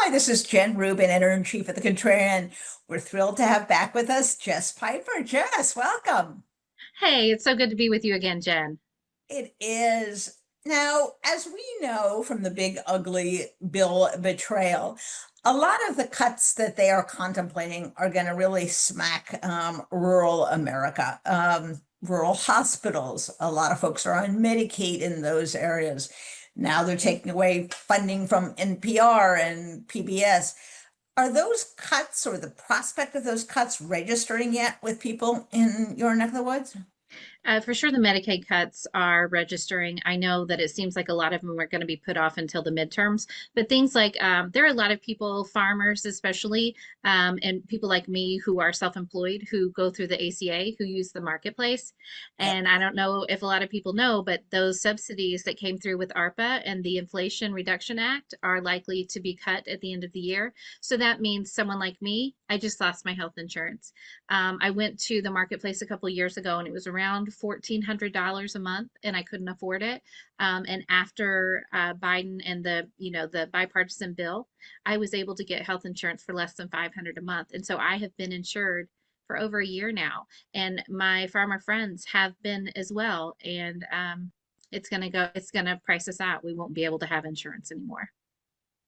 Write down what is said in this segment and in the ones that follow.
Hi, this is Jen Rubin, editor-in-chief of The Contrarian. We're thrilled to have back with us Jess Piper. Jess, welcome. Hey, it's so good to be with you again, Jen. It is. Now, as we know from the big ugly bill betrayal, a lot of the cuts that they are contemplating are going to really smack rural America, rural hospitals. A lot of folks are on Medicaid in those areas. Now they're taking away funding from NPR and PBS. Are those cuts or the prospect of those cuts registering yet with people in your neck of the woods? For sure, the Medicaid cuts are registering. I know that it seems like a lot of them are going to be put off until the midterms, but things like there are a lot of people, farmers especially, and people like me who are self-employed who go through the ACA, who use the marketplace. Yep. And I don't know if a lot of people know, but those subsidies that came through with ARPA and the Inflation Reduction Act are likely to be cut at the end of the year. So that means someone like me, I just lost my health insurance. I went to the marketplace a couple years ago and it was around $1,400 a month and I couldn't afford it. And after Biden and the bipartisan bill, I was able to get health insurance for less than 500 a month. And so I have been insured for over a year now. And my farmer friends have been as well. And it's going to price us out. We won't be able to have insurance anymore.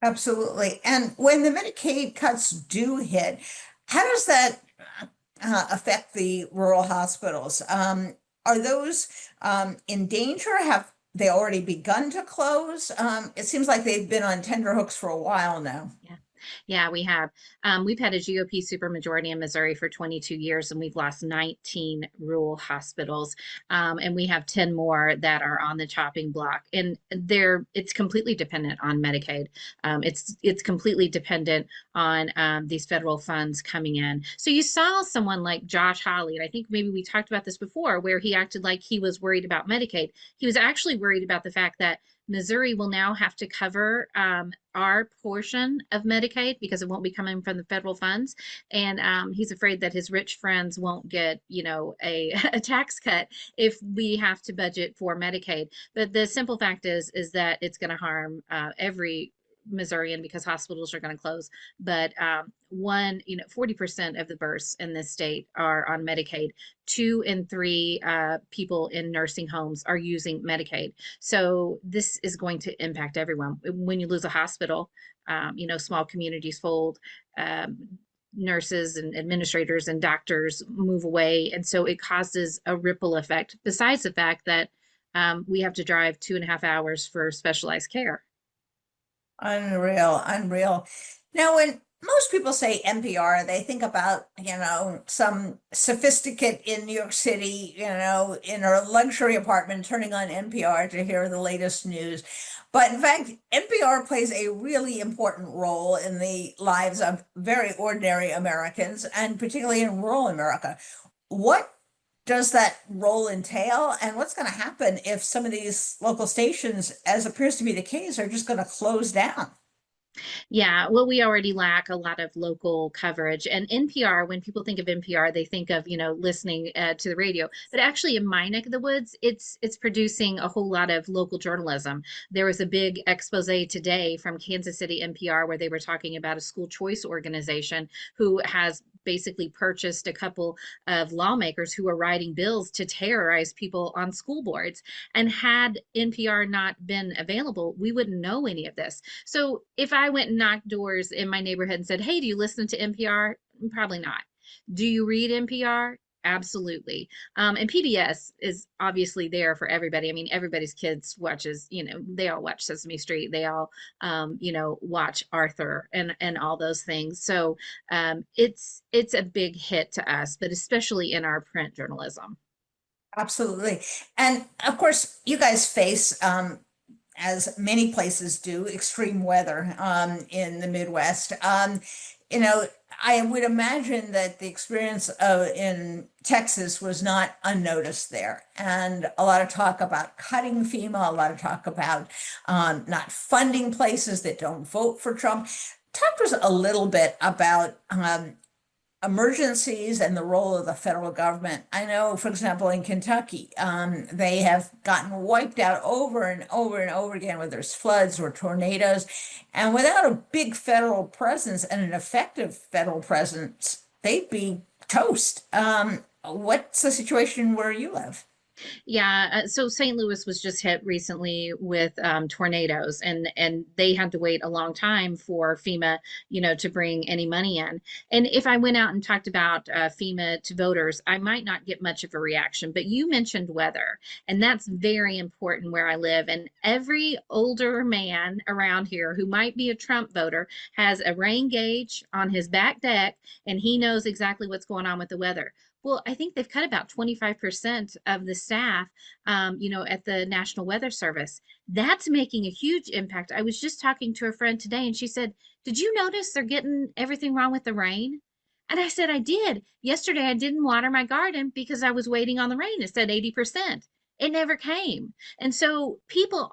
Absolutely. And when the Medicaid cuts do hit, how does that affect the rural hospitals? Are those in danger? Have they already begun to close? It seems like they've been on tenterhooks for a while now. Yeah. Yeah, we have. We've had a GOP supermajority in Missouri for 22 years, and we've lost 19 rural hospitals, and we have 10 more that are on the chopping block. And it's completely dependent on Medicaid. It's completely dependent on these federal funds coming in. So you saw someone like Josh Hawley, and I think maybe we talked about this before, where he acted like he was worried about Medicaid. He was actually worried about the fact that Missouri will now have to cover our portion of Medicaid because it won't be coming from the federal funds. And he's afraid that his rich friends won't get, a tax cut if we have to budget for Medicaid. But the simple fact is that it's going to harm every Missourian because hospitals are going to close. But 40% of the births in this state are on Medicaid. 2 in 3 people in nursing homes are using Medicaid. So this is going to impact everyone. When you lose a hospital, small communities fold. Nurses and administrators and doctors move away. And so it causes a ripple effect, besides the fact that we have to drive 2.5 hours for specialized care. Unreal, unreal. Now, when most people say NPR, they think about, some sophisticate in New York City, in a luxury apartment turning on NPR to hear the latest news. But in fact, NPR plays a really important role in the lives of very ordinary Americans, and particularly in rural America. What does that role entail, and what's going to happen if some of these local stations, as appears to be the case, are just going to close down? Yeah, well, we already lack a lot of local coverage. And NPR, when people think of NPR, they think of, listening to the radio. But actually, in my neck of the woods, it's producing a whole lot of local journalism. There was a big expose today from Kansas City NPR where they were talking about a school choice organization who has basically purchased a couple of lawmakers who are writing bills to terrorize people on school boards. And had NPR not been available, we wouldn't know any of this. So if I went and knocked doors in my neighborhood and said, "Hey, do you listen to NPR?" Probably not. Do you read NPR? Absolutely. And PBS is obviously there for everybody. I mean, everybody's kids watches, they all watch Sesame Street. They all, watch Arthur and all those things. So it's a big hit to us, but especially in our print journalism. Absolutely. And of course, you guys face, as many places do, extreme weather in the Midwest. You know, I would imagine that the experience in Texas was not unnoticed there. And a lot of talk about cutting FEMA, a lot of talk about not funding places that don't vote for Trump. Talk to us a little bit about emergencies and the role of the federal government. I know, for example, in Kentucky, they have gotten wiped out over and over and over again, whether it's floods or tornadoes. And without a big federal presence and an effective federal presence, they'd be toast. What's the situation where you live? Yeah, so St. Louis was just hit recently with tornadoes, and they had to wait a long time for FEMA, to bring any money in. And if I went out and talked about FEMA to voters, I might not get much of a reaction. But you mentioned weather, and that's very important where I live. And every older man around here who might be a Trump voter has a rain gauge on his back deck, and he knows exactly what's going on with the weather. Well, I think they've cut about 25% of the staff, at the National Weather Service. That's making a huge impact. I was just talking to a friend today and she said, "Did you notice they're getting everything wrong with the rain?" And I said, "I did. Yesterday I didn't water my garden because I was waiting on the rain. It said 80%. It never came." And so people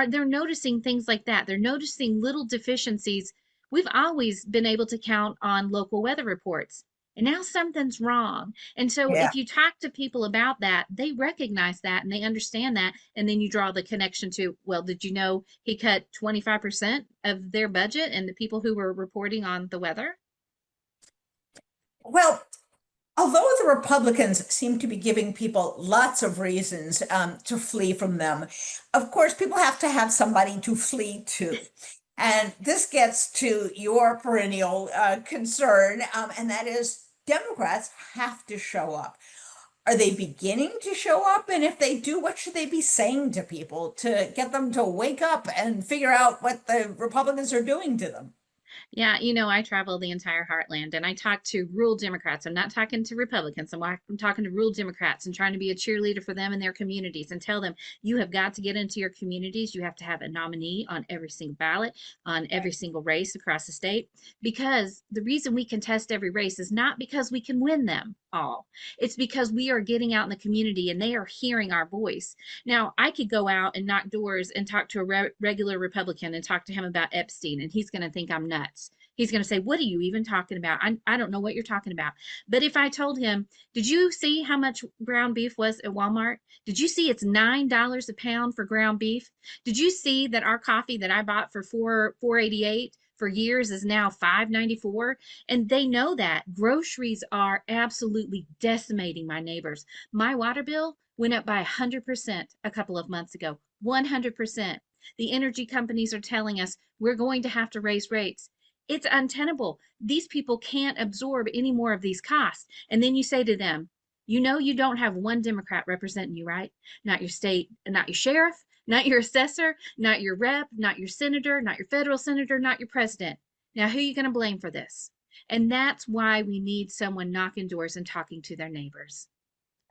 they're noticing things like that. They're noticing little deficiencies. We've always been able to count on local weather reports. And now something's wrong. And so Yeah. if you talk to people about that, they recognize that and they understand that. And then you draw the connection to, well, did you know he cut 25% of their budget and the people who were reporting on the weather? Well, although the Republicans seem to be giving people lots of reasons to flee from them, of course, people have to have somebody to flee to. And this gets to your perennial concern, and that is Democrats have to show up. Are they beginning to show up? And if they do, what should they be saying to people to get them to wake up and figure out what the Republicans are doing to them? Yeah, I travel the entire heartland and I talk to rural Democrats. I'm not talking to Republicans. I'm talking to rural Democrats and trying to be a cheerleader for them and their communities and tell them you have got to get into your communities. You have to have a nominee on every single ballot, on every single race across the state, because the reason we contest every race is not because we can win them all. It's because we are getting out in the community and they are hearing our voice. Now, I could go out and knock doors and talk to a regular Republican and talk to him about Epstein, and he's going to think I'm nuts. He's going to say, "What are you even talking about? I don't know what you're talking about." But if I told him, "Did you see how much ground beef was at Walmart? Did you see it's $9 a pound for ground beef? Did you see that our coffee that I bought for 4.88 for years is now 5.94?" And they know that groceries are absolutely decimating my neighbors. My water bill went up by 100% a couple of months ago. 100%. The energy companies are telling us we're going to have to raise rates. It's untenable. These people can't absorb any more of these costs. And then you say to them, you don't have one Democrat representing you, right? Not your state, not your sheriff, not your assessor, not your rep, not your senator, not your federal senator, not your president. Now, who are you going to blame for this? And that's why we need someone knocking doors and talking to their neighbors.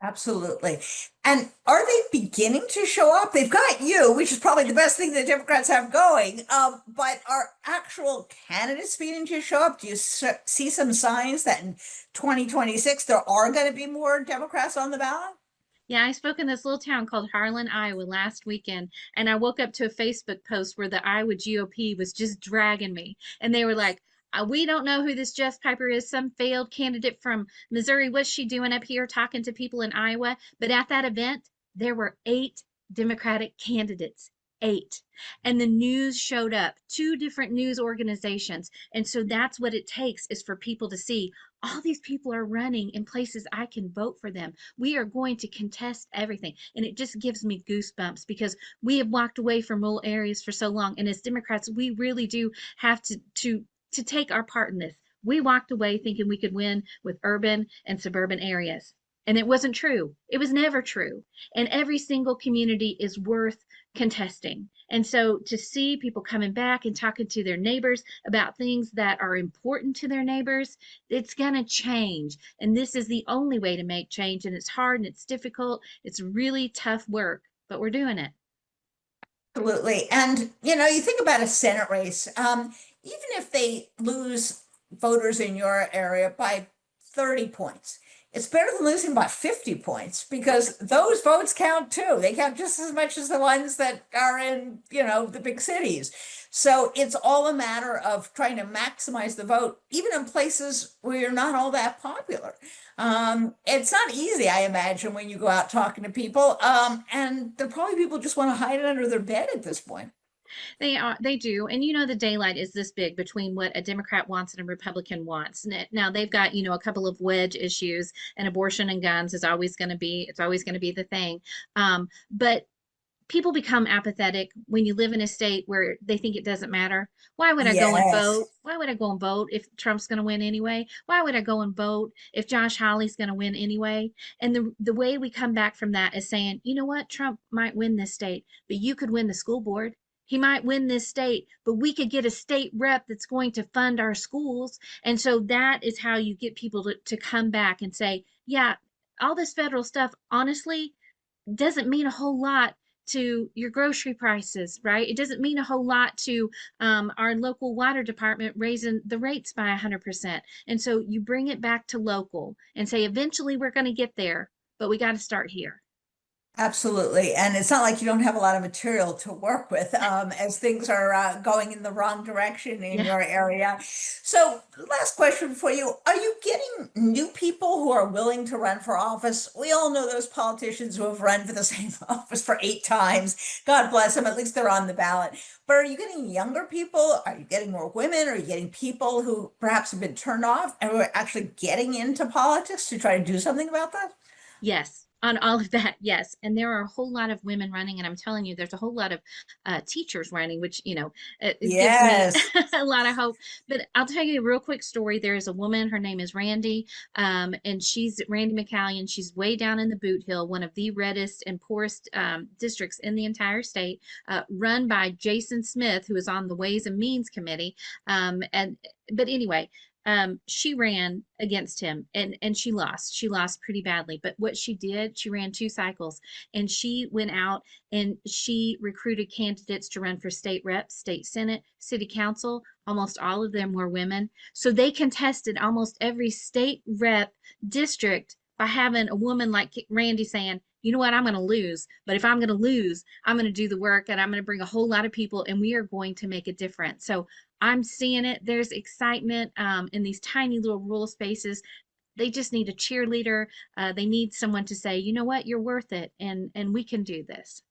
Absolutely. And are they beginning to show up? They've got you, which is probably the best thing the Democrats have going. But are actual candidates beginning to show up? Do you see some signs that in 2026 there are going to be more Democrats on the ballot? Yeah, I spoke in this little town called Harlan, Iowa last weekend, and I woke up to a Facebook post where the Iowa GOP was just dragging me. And they were like, "We don't know who this Jess Piper is, some failed candidate from Missouri. What's she doing up here talking to people in Iowa?" But at that event, there were 8 Democratic candidates. 8. And the news showed up, 2 different news organizations. And so that's what it takes is for people to see all these people are running in places I can vote for them. We are going to contest everything. And it just gives me goosebumps because we have walked away from rural areas for so long. And as Democrats, we really do have to take our part in this. We walked away thinking we could win with urban and suburban areas. And it wasn't true. It was never true. And every single community is worth contesting. And so to see people coming back and talking to their neighbors about things that are important to their neighbors, it's going to change. And this is the only way to make change. And it's hard and it's difficult. It's really tough work, but we're doing it. Absolutely. And you think about a Senate race, even if they lose voters in your area by 30 points, it's better than losing by 50 points because those votes count too. They count just as much as the ones that are in, the big cities. So it's all a matter of trying to maximize the vote, even in places where you're not all that popular. It's not easy, I imagine, when you go out talking to people. And there are probably people just want to hide it under their bed at this point. They do. And the daylight is this big between what a Democrat wants and a Republican wants. Now they've got, a couple of wedge issues, and abortion and guns is always going to be, it's always going to be the thing. But people become apathetic when you live in a state where they think it doesn't matter. Why would I go and vote? Yes, Why would I go and vote if Trump's going to win anyway? Why would I go and vote if Josh Hawley's going to win anyway? And the way we come back from that is saying, you know what, Trump might win this state, but you could win the school board. He might win this state, but we could get a state rep that's going to fund our schools. And so that is how you get people to come back and say, yeah, all this federal stuff, honestly, doesn't mean a whole lot to your grocery prices, right? It doesn't mean a whole lot to our local water department raising the rates by 100%. And so you bring it back to local and say, eventually we're going to get there, but we got to start here. absolutely. And it's not like you don't have a lot of material to work with as things are going in the wrong direction in Yeah. your area. So, last question for you. Are you getting new people who are willing to run for office? We all know those politicians who have run for the same office for 8 times. God bless them. At least they're on the ballot. But are you getting younger people? Are you getting more women? Are you getting people who perhaps have been turned off and who are actually getting into politics to try to do something about that? Yes, on all of that, yes. And there are a whole lot of women running, and I'm telling you, there's a whole lot of teachers running, which, it gives me Yes. a lot of hope. But I'll tell you a real quick story. There is a woman, her name is Randy, and she's Randy McCallion. She's way down in the Boot Hill, one of the reddest and poorest districts in the entire state, run by Jason Smith, who is on the Ways and Means Committee. But anyway, she ran against him, and she lost. She lost pretty badly. But what she did, she ran 2 cycles, and she went out and she recruited candidates to run for state reps, state senate, city council. Almost all of them were women. So they contested almost every state rep district by having a woman like Randy saying, you know what, I'm going to lose. But if I'm going to lose, I'm going to do the work, and I'm going to bring a whole lot of people, and we are going to make a difference. So I'm seeing it. There's excitement in these tiny little rural spaces. They just need a cheerleader. They need someone to say, you know what, you're worth it, and we can do this.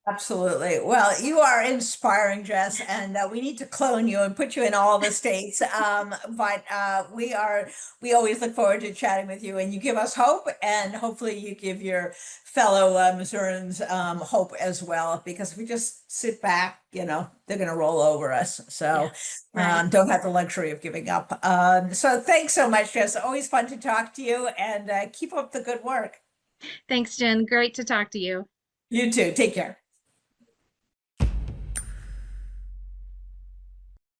Absolutely. Well, you are inspiring, Jess, and we need to clone you and put you in all the states. But we always look forward to chatting with you, and you give us hope, and hopefully you give your fellow Missourians hope as well, because if we just sit back, they're going to roll over us. Yeah, So right. don't have the luxury of giving up. So thanks so much, Jess. Always fun to talk to you, and keep up the good work. Thanks, Jen. Great to talk to you. You too. Take care.